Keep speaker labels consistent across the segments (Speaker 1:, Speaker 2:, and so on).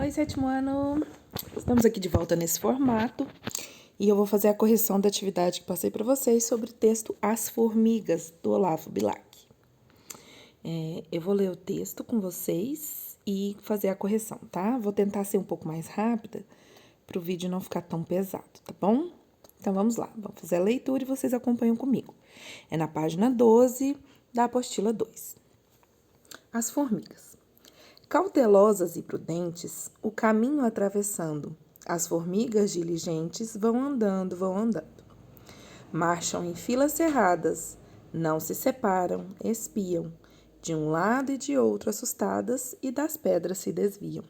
Speaker 1: Oi, sétimo ano! Estamos aqui de volta nesse formato e eu vou fazer a correção da atividade que passei para vocês sobre o texto As Formigas, do Olavo Bilac. Eu vou ler o texto com vocês e fazer a correção, tá? Vou tentar ser um pouco mais rápida para o vídeo não ficar tão pesado, tá bom? Então, vamos lá. Vamos fazer a leitura e vocês acompanham comigo. É na página 12 da apostila 2. As formigas. Cautelosas e prudentes, o caminho atravessando, as formigas diligentes vão andando. Marcham em filas cerradas, não se separam, espiam, de um lado e de outro assustadas e das pedras se desviam.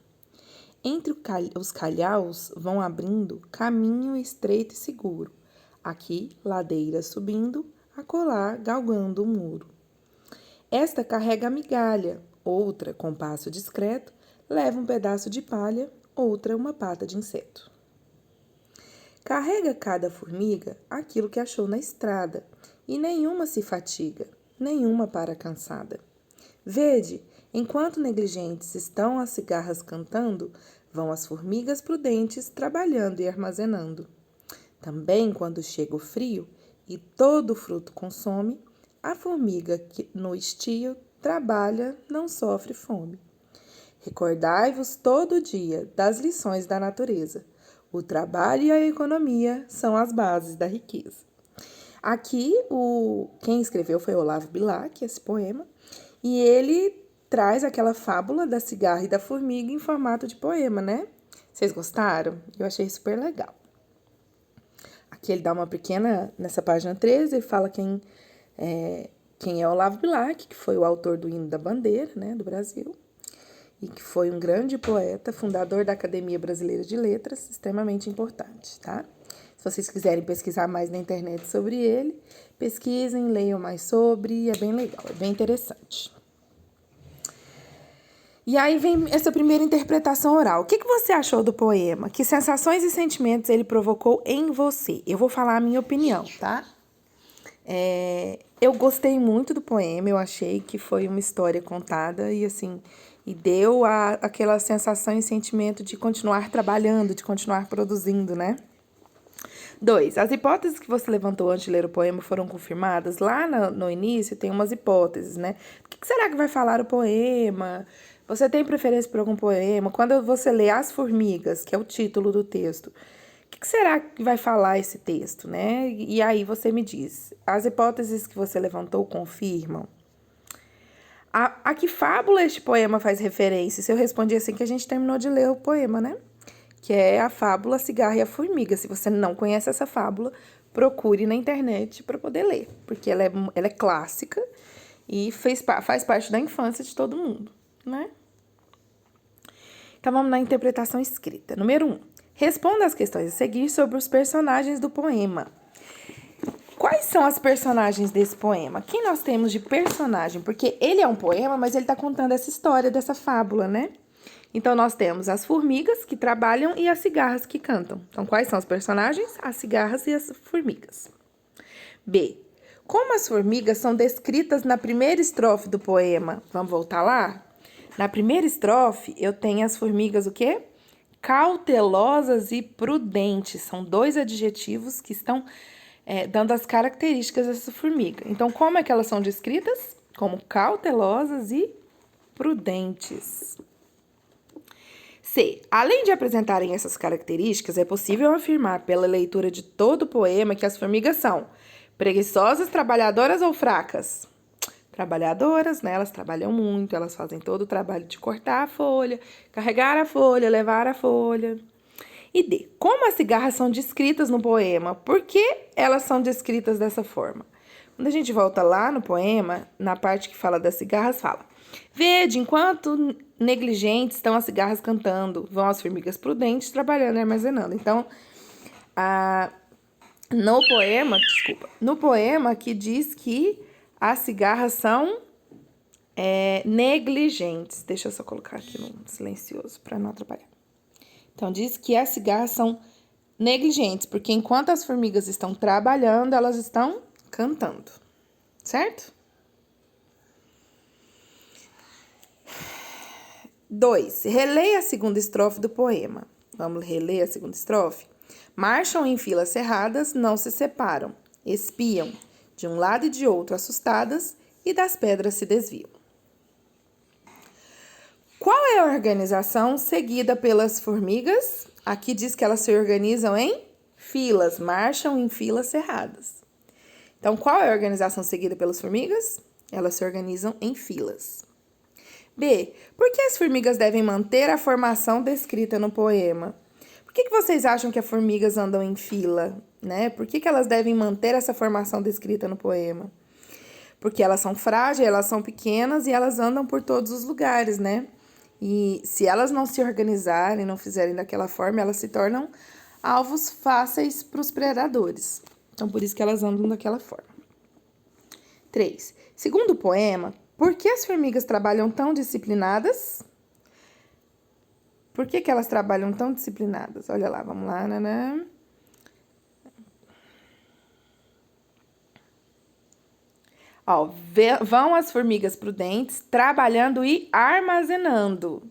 Speaker 1: Entre os calhaus vão abrindo caminho estreito e seguro, aqui ladeira subindo, acolá galgando o muro. Esta carrega a migalha, outra, com passo discreto, leva um pedaço de palha, outra uma pata de inseto. Carrega cada formiga aquilo que achou na estrada, e nenhuma se fatiga, nenhuma para cansada. Vede, enquanto negligentes estão as cigarras cantando, vão as formigas prudentes trabalhando e armazenando. Também, quando chega o frio e todo o fruto consome, a formiga que no estio trabalha não sofre fome. Recordai-vos todo dia das lições da natureza. O trabalho e a economia são as bases da riqueza. Aqui, quem escreveu foi Olavo Bilac, esse poema, e ele traz aquela fábula da cigarra e da formiga em formato de poema, né? Vocês gostaram? Eu achei super legal. Aqui ele dá uma pequena, nessa página 13, ele fala quem é Olavo Bilac, que foi o autor do Hino da Bandeira, né, do Brasil, e que foi um grande poeta, fundador da Academia Brasileira de Letras, extremamente importante, tá? Se vocês quiserem pesquisar mais na internet sobre ele, pesquisem, leiam mais sobre, é bem legal, é bem interessante. E aí vem essa primeira interpretação oral. O que você achou do poema? Que sensações e sentimentos ele provocou em você? Eu vou falar a minha opinião, tá? Eu gostei muito do poema, eu achei que foi uma história contada e assim, e deu aquela sensação e sentimento de continuar trabalhando, de continuar produzindo, né? 2. As hipóteses que você levantou antes de ler o poema foram confirmadas? Lá no início tem umas hipóteses, né? O que será que vai falar o poema? Você tem preferência por algum poema? Quando você lê As Formigas, que é o título do texto, o que será que vai falar esse texto, né? E aí você me diz, as hipóteses que você levantou confirmam? A que fábula este poema faz referência? Se eu respondi assim que a gente terminou de ler o poema, né? Que é a fábula Cigarra e a Formiga. Se você não conhece essa fábula, procure na internet para poder ler, porque ela é clássica e faz parte da infância de todo mundo, né? Então, vamos na interpretação escrita. Número 1. Responda as questões a seguir sobre os personagens do poema. Quais são as personagens desse poema? Quem nós temos de personagem? Porque ele é um poema, mas ele está contando essa história dessa fábula, né? Então, nós temos as formigas que trabalham e as cigarras que cantam. Então, quais são os personagens? As cigarras e as formigas. B. Como as formigas são descritas na primeira estrofe do poema? Vamos voltar lá? Na primeira estrofe, eu tenho as formigas o quê? Cautelosas e prudentes. São 2 adjetivos que estão dando as características dessa formiga. Então, como é que elas são descritas? Como cautelosas e prudentes. C. Além de apresentarem essas características, é possível afirmar pela leitura de todo o poema que as formigas são preguiçosas, trabalhadoras ou fracas? Trabalhadoras, né? Elas trabalham muito, elas fazem todo o trabalho de cortar a folha, carregar a folha, levar a folha. E D. Como as cigarras são descritas no poema? Por que elas são descritas dessa forma? Quando a gente volta lá no poema, na parte que fala das cigarras, fala: Vede, enquanto negligentes estão as cigarras cantando, vão as formigas prudentes trabalhando e armazenando. Então, no poema aqui diz que as cigarras são negligentes. Deixa eu só colocar aqui no silencioso para não atrapalhar. Então, diz que as cigarras são negligentes, porque enquanto as formigas estão trabalhando, elas estão cantando, certo? 2. Releia a segunda estrofe do poema. Vamos reler a segunda estrofe? Marcham em filas cerradas, não se separam. Espiam, de um lado e de outro, assustadas, e das pedras se desviam. Qual é a organização seguida pelas formigas? Aqui diz que elas se organizam em filas, marcham em filas cerradas. Então, qual é a organização seguida pelas formigas? Elas se organizam em filas. B. Por que as formigas devem manter a formação descrita no poema? Por que vocês acham que as formigas andam em fila, né? Por que elas devem manter essa formação descrita no poema? Porque elas são frágeis, elas são pequenas e elas andam por todos os lugares, né? E se elas não se organizarem, não fizerem daquela forma, elas se tornam alvos fáceis para os predadores. Então, por isso que elas andam daquela forma. 3. Segundo o poema, por que as formigas trabalham tão disciplinadas? Por que elas trabalham tão disciplinadas? Olha lá, vamos lá, né? Ó, vão as formigas prudentes trabalhando e armazenando.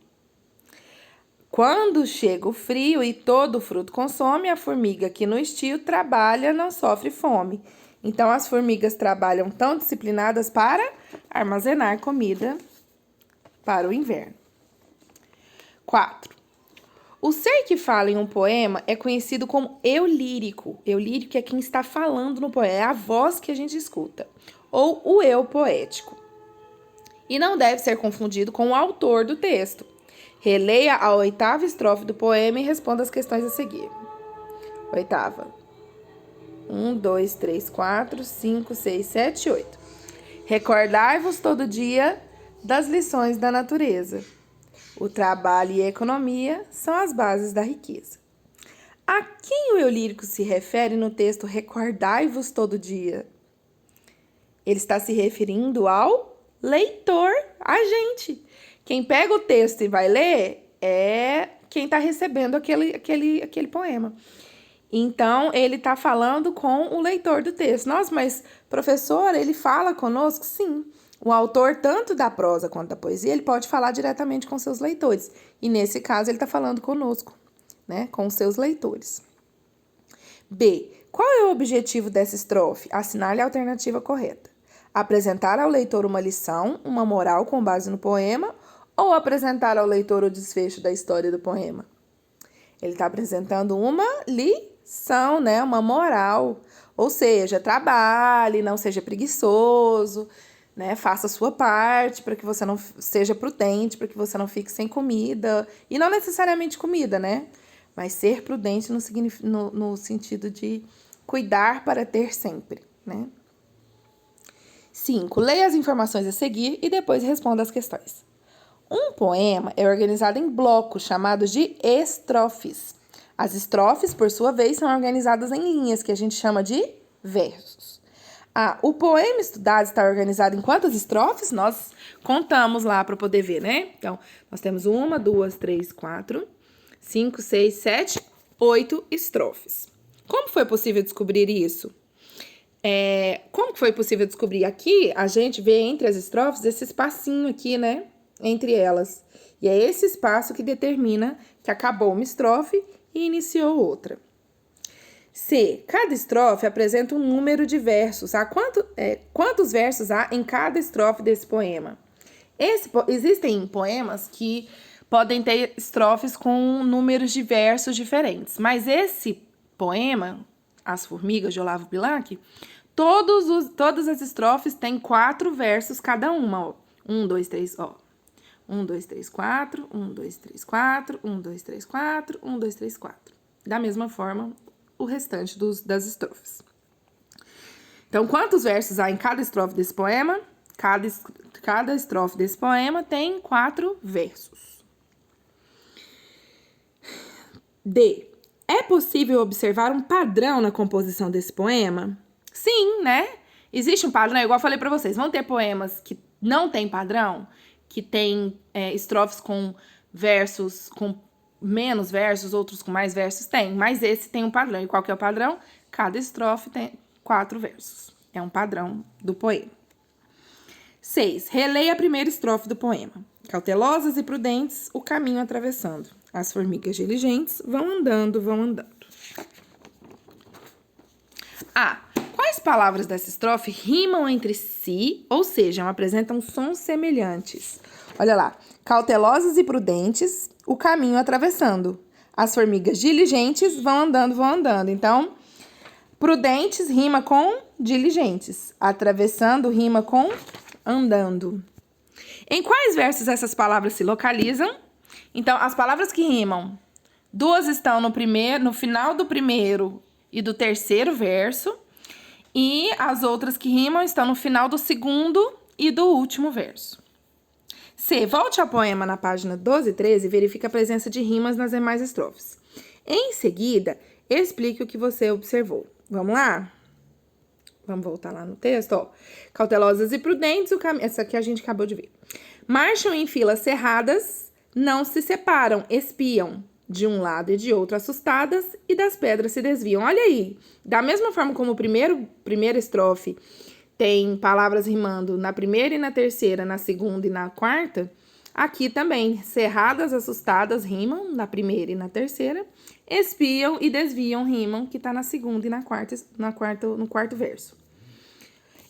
Speaker 1: Quando chega o frio e todo o fruto consome, a formiga que no estio trabalha não sofre fome. Então, as formigas trabalham tão disciplinadas para armazenar comida para o inverno. 4. O ser que fala em um poema é conhecido como eu lírico. Eu lírico é quem está falando no poema, é a voz que a gente escuta. Ou o eu poético. E não deve ser confundido com o autor do texto. Releia a 8ª estrofe do poema e responda as questões a seguir. 8ª. 1, 2, 3, 4, 5, 6, 7, 8. Recordai-vos todo dia das lições da natureza. O trabalho e a economia são as bases da riqueza. A quem o eu lírico se refere no texto recordai-vos todo dia? Ele está se referindo ao leitor, a gente. Quem pega o texto e vai ler é quem está recebendo aquele poema. Então, ele está falando com o leitor do texto. Nossa, mas professor, ele fala conosco? Sim. O autor, tanto da prosa quanto da poesia, ele pode falar diretamente com seus leitores. E nesse caso, ele está falando conosco, né? Com os seus leitores. B. Qual é o objetivo dessa estrofe? Assinale a alternativa correta. Apresentar ao leitor uma lição, uma moral com base no poema, ou apresentar ao leitor o desfecho da história do poema? Ele está apresentando uma lição, né? Uma moral. Ou seja, trabalhe, não seja preguiçoso, né? Faça a sua parte para que você não seja prudente, para que você não fique sem comida. E não necessariamente comida, né? Mas ser prudente no sentido de cuidar para ter sempre, né? 5. Leia as informações a seguir e depois responda as questões. Um poema é organizado em blocos chamados de estrofes. As estrofes, por sua vez, são organizadas em linhas, que a gente chama de versos. O poema estudado está organizado em quantas estrofes? Nós contamos lá para poder ver, né? Então, nós temos 1, 2, 3, 4, 5, 6, 7, 8 estrofes. Como foi possível descobrir isso? Como foi possível descobrir? Aqui, a gente vê entre as estrofes esse espacinho aqui, né? Entre elas. E é esse espaço que determina que acabou uma estrofe e iniciou outra. C. Cada estrofe apresenta um número de versos. Quantos versos há em cada estrofe desse poema? Existem poemas que podem ter estrofes com números de versos diferentes. Mas esse poema, As Formigas, de Olavo Bilac, todas as estrofes têm 4 versos cada uma. Ó. 1, 2, 3, ó. 1, 2, 3, 4, 1, 2, 3, 4, 1, 2, 3, 4, 1, 2, 3, 4. Da mesma forma, o restante das estrofes. Então, quantos versos há em cada estrofe desse poema? Cada estrofe desse poema tem 4 versos. D. É possível observar um padrão na composição desse poema? Sim, né? Existe um padrão, igual eu falei pra vocês. Vão ter poemas que não tem padrão, que tem estrofes com versos, com menos versos, outros com mais versos, tem. Mas esse tem um padrão. E qual que é o padrão? Cada estrofe tem 4 versos. É um padrão do poema. 6. Releia a primeira estrofe do poema. Cautelosas e prudentes, o caminho atravessando. As formigas diligentes vão andando, vão andando. A. Quais palavras dessa estrofe rimam entre si, ou seja, apresentam sons semelhantes? Olha lá. Cautelosas e prudentes, o caminho atravessando. As formigas diligentes vão andando, vão andando. Então, prudentes rima com diligentes. Atravessando rima com andando. Em quais versos essas palavras se localizam? Então, as palavras que rimam, duas estão no final do primeiro e do terceiro verso, e as outras que rimam estão no final do segundo e do último verso. C. Volte ao poema na página 12 e 13 e verifique a presença de rimas nas demais estrofes. Em seguida, explique o que você observou. Vamos lá? Vamos voltar lá no texto, ó. Cautelosas e prudentes, essa aqui a gente acabou de ver. Marcham em filas cerradas, não se separam, espiam de um lado e de outro assustadas e das pedras se desviam. Olha aí, da mesma forma como primeira estrofe tem palavras rimando na primeira e na terceira, na segunda e na quarta, aqui também, cerradas, assustadas rimam na primeira e na terceira, espiam e desviam rimam, que tá na segunda e no quarto verso.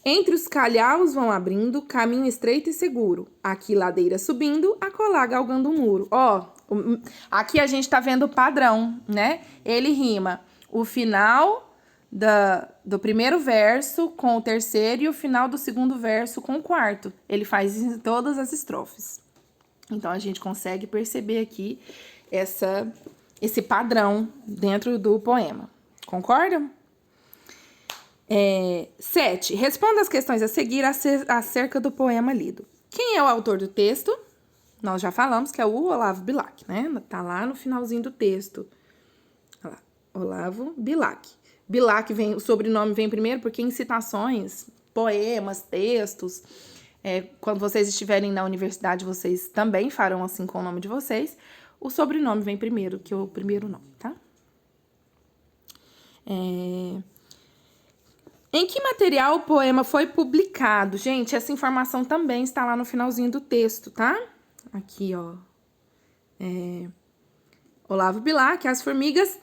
Speaker 1: Entre os calhaus vão abrindo, caminho estreito e seguro. Aqui ladeira subindo, acolá galgando um muro. Ó, aqui a gente tá vendo o padrão, né? Ele rima o final do primeiro verso com o terceiro e o final do segundo verso com o quarto. Ele faz isso em todas as estrofes. Então, a gente consegue perceber aqui esse padrão dentro do poema. Concordam? 7. Responda as questões a seguir acerca do poema lido. Quem é o autor do texto? Nós já falamos que é o Olavo Bilac, né? Tá lá no finalzinho do texto. Olha lá, Olavo Bilac. Bilac o sobrenome vem primeiro porque em citações, poemas, textos, quando vocês estiverem na universidade, vocês também farão assim com o nome de vocês. O sobrenome vem primeiro que o primeiro nome, tá? Em que material o poema foi publicado? Gente, essa informação também está lá no finalzinho do texto, tá? Aqui, ó. Olavo Bilac, As Formigas,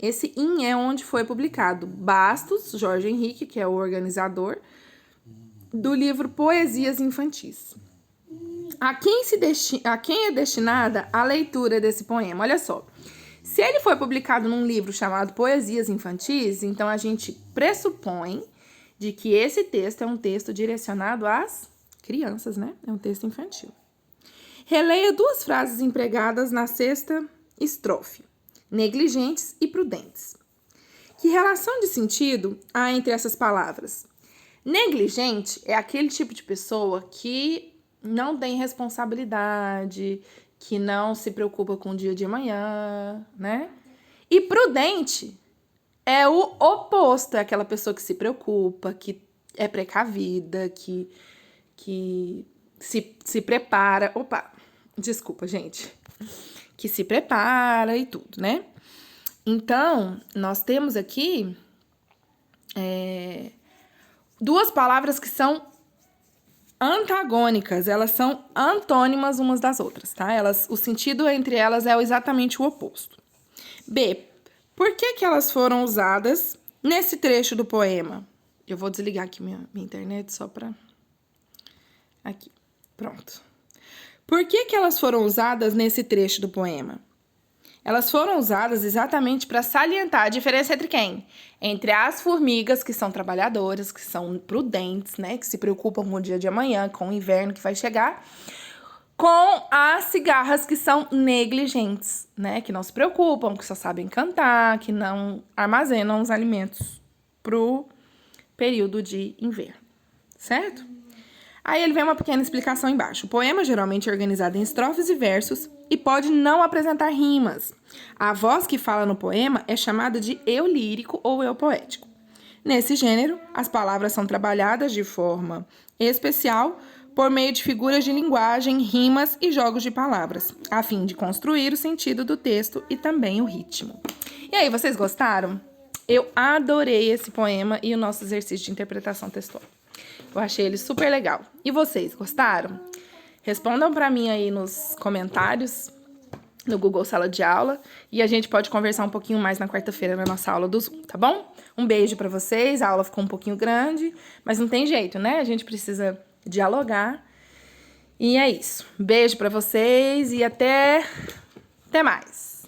Speaker 1: Esse é onde foi publicado. Bastos, Jorge Henrique, que é o organizador, do livro Poesias Infantis. A quem é destinada a leitura desse poema? Olha só. Se ele foi publicado num livro chamado Poesias Infantis, então a gente pressupõe de que esse texto é um texto direcionado às crianças, né? É um texto infantil. Releia duas frases empregadas na sexta estrofe. Negligentes e prudentes. Que relação de sentido há entre essas palavras? Negligente é aquele tipo de pessoa que não tem responsabilidade, que não se preocupa com o dia de amanhã, né? E prudente é o oposto, é aquela pessoa que se preocupa, que é precavida, que se prepara. Opa, desculpa, gente. Que se prepara e tudo, né? Então, nós temos aqui duas palavras que são antagônicas, elas são antônimas umas das outras, tá? O sentido entre elas é exatamente o oposto. B. Por que elas foram usadas nesse trecho do poema? Eu vou desligar aqui minha internet só pra... Aqui, pronto. Por que elas foram usadas nesse trecho do poema? Elas foram usadas exatamente para salientar a diferença entre quem? Entre as formigas, que são trabalhadoras, que são prudentes, né? Que se preocupam com o dia de amanhã, com o inverno que vai chegar, com as cigarras, que são negligentes, né? Que não se preocupam, que só sabem cantar, que não armazenam os alimentos pro período de inverno, certo? Aí ele vem uma pequena explicação embaixo. O poema geralmente é organizado em estrofes e versos e pode não apresentar rimas. A voz que fala no poema é chamada de eu lírico ou eu poético. Nesse gênero, as palavras são trabalhadas de forma especial por meio de figuras de linguagem, rimas e jogos de palavras, a fim de construir o sentido do texto e também o ritmo. E aí, vocês gostaram? Eu adorei esse poema e o nosso exercício de interpretação textual. Eu achei ele super legal. E vocês, gostaram? Respondam pra mim aí nos comentários, no Google Sala de Aula, e a gente pode conversar um pouquinho mais na quarta-feira na nossa aula do Zoom, tá bom? Um beijo pra vocês, a aula ficou um pouquinho grande, mas não tem jeito, né? A gente precisa dialogar. E é isso. Beijo pra vocês e até mais.